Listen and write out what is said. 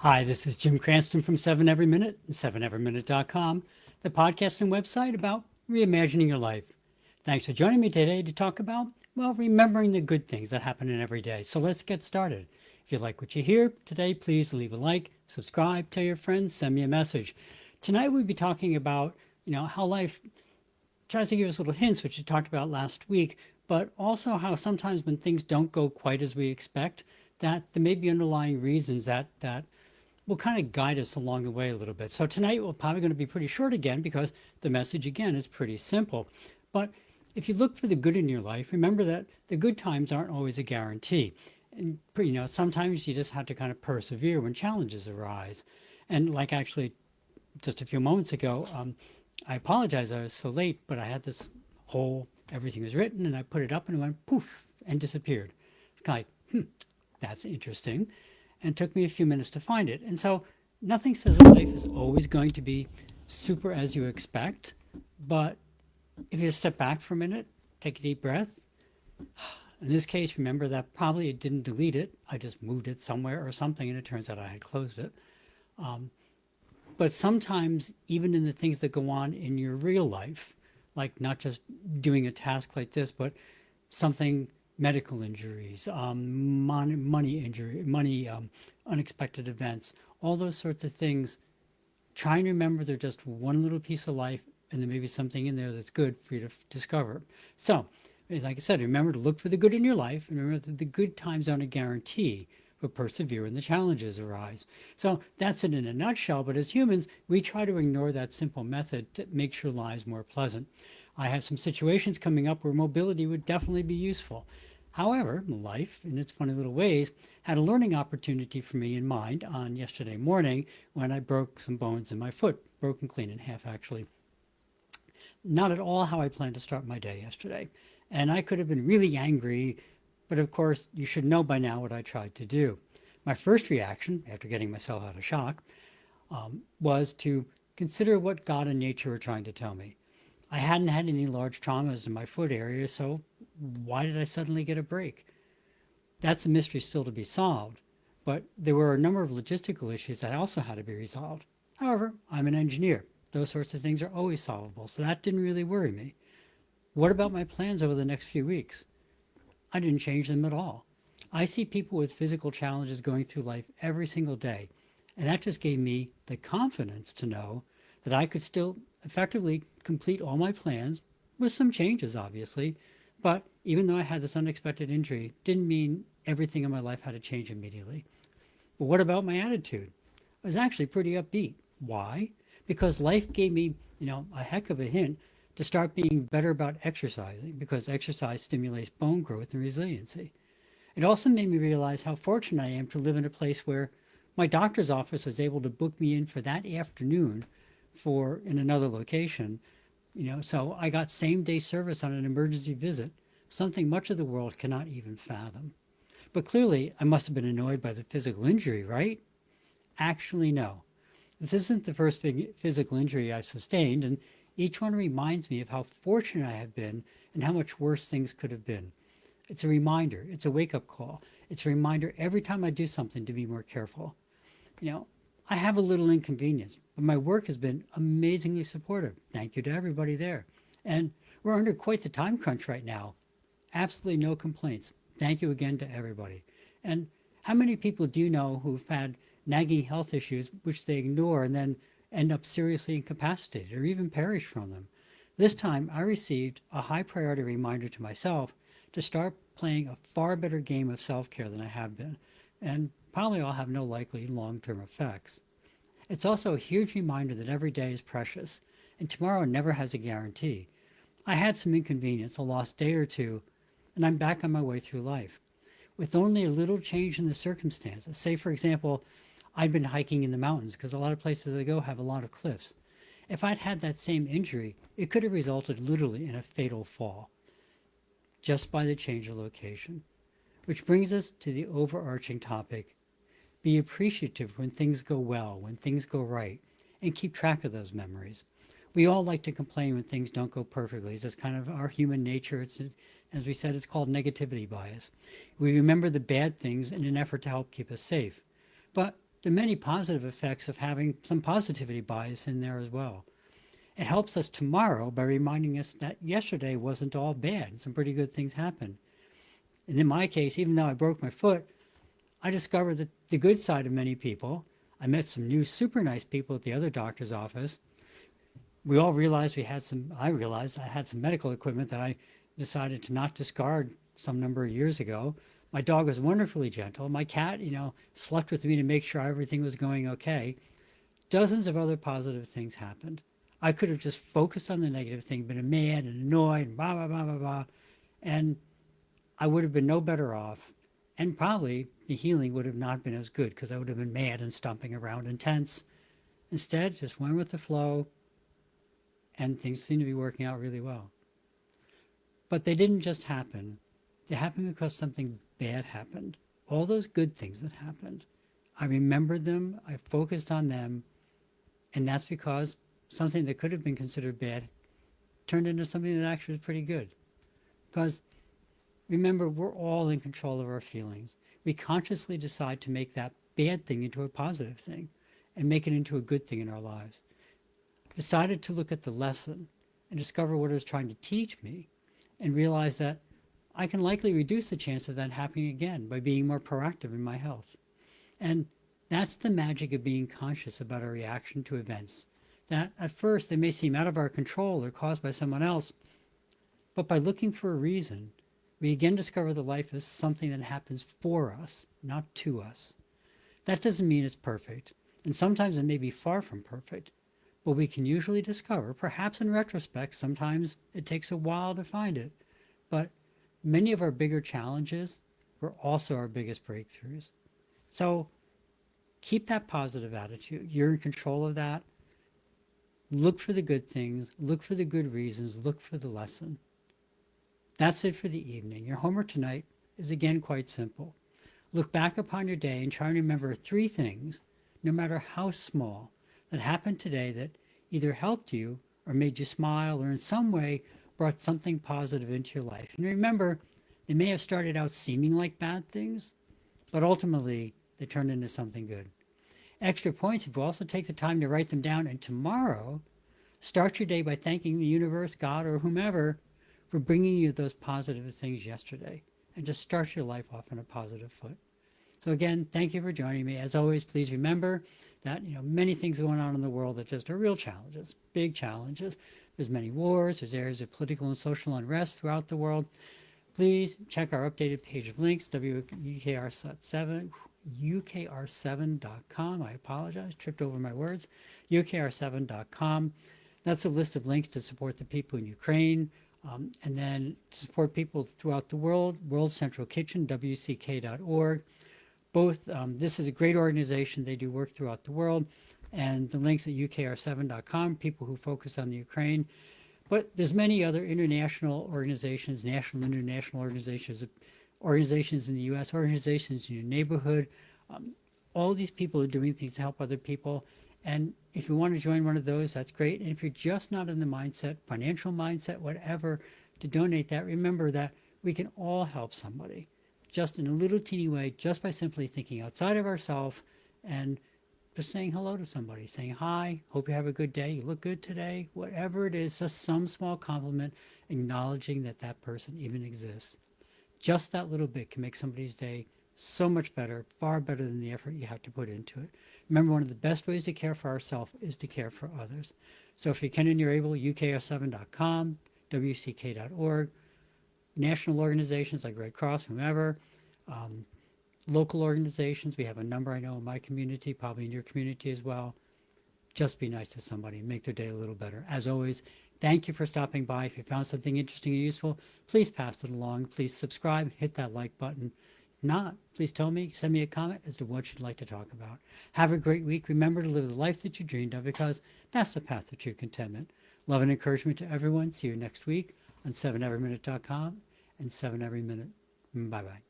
Hi, this is Jim Cranston from 7 Every Minute and 7everyminute.com, the podcast and website about reimagining your life. Thanks for joining me today to talk about, well, remembering the good things that happen in every day. So let's get started. If you like what you hear today, please leave a like, subscribe, tell your friends, send me a message. Tonight we'll be talking about, how life tries to give us little hints, which we talked about last week, but also how sometimes when things don't go quite as we expect, that there may be underlying reasons that will kind of guide us along the way a little bit. So tonight we're probably going to be pretty short again because the message again is pretty simple. But if you look for the good in your life, remember that the good times aren't always a guarantee. And sometimes you just have to kind of persevere when challenges arise. And like actually just a few moments ago, I apologize I was so late, but I had this whole everything was written and I put it up and it went poof and disappeared. It's kind of like, that's interesting. And it took me a few minutes to find it. And so nothing says that life is always going to be super as you expect. But if you step back for a minute, take a deep breath. In this case, remember that probably it didn't delete it. I just moved it somewhere or something, and it turns out I had closed it. But sometimes, even in the things that go on in your real life, like not just doing a task like this, but something medical injuries, money injury, unexpected events, all those sorts of things. Try and remember they're just one little piece of life, and there may be something in there that's good for you to discover. So, like I said, remember to look for the good in your life, and remember that the good times aren't a guarantee, but persevere when the challenges arise. So that's it in a nutshell. But as humans, we try to ignore that simple method that makes your lives more pleasant. I have some situations coming up where mobility would definitely be useful. However, life, in its funny little ways, had a learning opportunity for me in mind on yesterday morning when I broke some bones in my foot, broken clean in half actually. Not at all how I planned to start my day yesterday. And I could have been really angry, but of course, you should know by now what I tried to do. My first reaction, after getting myself out of shock, was to consider what God and nature were trying to tell me. I hadn't had any large traumas in my foot area, so why did I suddenly get a break? That's a mystery still to be solved, but there were a number of logistical issues that also had to be resolved. However, I'm an engineer. Those sorts of things are always solvable, so that didn't really worry me. What about my plans over the next few weeks? I didn't change them at all. I see people with physical challenges going through life every single day, and that just gave me the confidence to know that I could still effectively complete all my plans with some changes, obviously. But even though I had this unexpected injury, didn't mean everything in my life had to change immediately. But what about my attitude? I was actually pretty upbeat. Why? Because life gave me, a heck of a hint to start being better about exercising, because exercise stimulates bone growth and resiliency. It also made me realize how fortunate I am to live in a place where my doctor's office was able to book me in for that afternoon for in another location. So I got same day service on an emergency visit, something much of the world cannot even fathom. But clearly, I must have been annoyed by the physical injury, right? Actually, no. This isn't the first physical injury I've sustained, and each one reminds me of how fortunate I have been and how much worse things could have been. It's a reminder, it's a wake up call. It's a reminder every time I do something to be more careful. I have a little inconvenience, but my work has been amazingly supportive. Thank you to everybody there. And we're under quite the time crunch right now. Absolutely no complaints. Thank you again to everybody. And how many people do you know who've had nagging health issues which they ignore and then end up seriously incapacitated or even perish from them? This time I received a high priority reminder to myself to start playing a far better game of self-care than I have been. And probably I'll have no likely long-term effects. It's also a huge reminder that every day is precious, and tomorrow never has a guarantee. I had some inconvenience, a lost day or two, and I'm back on my way through life. With only a little change in the circumstances. Say, for example, I'd been hiking in the mountains because a lot of places I go have a lot of cliffs. If I'd had that same injury, it could have resulted literally in a fatal fall, just by the change of location. Which brings us to the overarching topic. Be appreciative when things go well, when things go right, and keep track of those memories. We all like to complain when things don't go perfectly. It's just kind of our human nature. As we said, it's called negativity bias. We remember the bad things in an effort to help keep us safe. But there are many positive effects of having some positivity bias in there as well. It helps us tomorrow by reminding us that yesterday wasn't all bad. Some pretty good things happened. And in my case, even though I broke my foot, I discovered that the good side of many people. I met some new super nice people at the other doctor's office. We all realized I realized I had some medical equipment that I decided to not discard some number of years ago. My dog was wonderfully gentle. My cat, slept with me to make sure everything was going okay. Dozens of other positive things happened. I could have just focused on the negative thing, been mad and annoyed and blah, blah, blah, blah, blah. And I would have been no better off. And probably the healing would have not been as good because I would have been mad and stomping around and tense. Instead, just went with the flow, and things seem to be working out really well. But they didn't just happen. They happened because something bad happened. All those good things that happened, I remembered them, I focused on them, and that's because something that could have been considered bad turned into something that actually was pretty good. Because remember, we're all in control of our feelings. We consciously decide to make that bad thing into a positive thing and make it into a good thing in our lives. Decided to look at the lesson and discover what it was trying to teach me and realize that I can likely reduce the chance of that happening again by being more proactive in my health. And that's the magic of being conscious about our reaction to events. That at first they may seem out of our control or caused by someone else, but by looking for a reason, we again discover that life is something that happens for us, not to us. That doesn't mean it's perfect, and sometimes it may be far from perfect, but we can usually discover, perhaps in retrospect, sometimes it takes a while to find it, but many of our bigger challenges were also our biggest breakthroughs. So keep that positive attitude. You're in control of that. Look for the good things, look for the good reasons, look for the lesson. That's it for the evening. Your homework tonight is again quite simple. Look back upon your day and try and remember 3 things, no matter how small, that happened today that either helped you or made you smile or in some way brought something positive into your life. And remember, they may have started out seeming like bad things, but ultimately they turned into something good. Extra points if you also take the time to write them down, and tomorrow, start your day by thanking the universe, God, or whomever for bringing you those positive things yesterday, and just start your life off on a positive foot. So again, thank you for joining me. As always, please remember that many things going on in the world that just are real challenges, big challenges. There's many wars, there's areas of political and social unrest throughout the world. Please check our updated page of links, ukr7.com. I apologize, tripped over my words. ukr7.com. That's a list of links to support the people in Ukraine, and then to support people throughout the world, World Central Kitchen, wck.org. Both, this is a great organization. They do work throughout the world. And the links at ukr7.com, people who focus on the Ukraine. But there's many other international organizations, national, international organizations in the U.S., organizations in your neighborhood. All these people are doing things to help other people. And if you want to join one of those, that's great. And if you're just not in the mindset, financial mindset, whatever, to donate that, remember that we can all help somebody just in a little teeny way, just by simply thinking outside of ourselves and just saying hello to somebody, saying hi, hope you have a good day, you look good today, whatever it is, just some small compliment, acknowledging that that person even exists. Just that little bit can make somebody's day so much better, far better than the effort you have to put into it. Remember, one of the best ways to care for ourselves is to care for others. So if you can and you're able, ukr7.com, wck.org, national organizations like Red Cross, whomever, local organizations. We have a number I know in my community, probably in your community as well. Just be nice to somebody, make their day a little better. As always, thank you for stopping by. If you found something interesting and useful, please pass it along. Please subscribe, hit that like button. If not, please tell me, send me a comment as to what you'd like to talk about. Have a great week. Remember to live the life that you dreamed of, because that's the path to true contentment. Love and encouragement to everyone. See you next week on 7everyminute.com and 7everyminute. Bye-bye.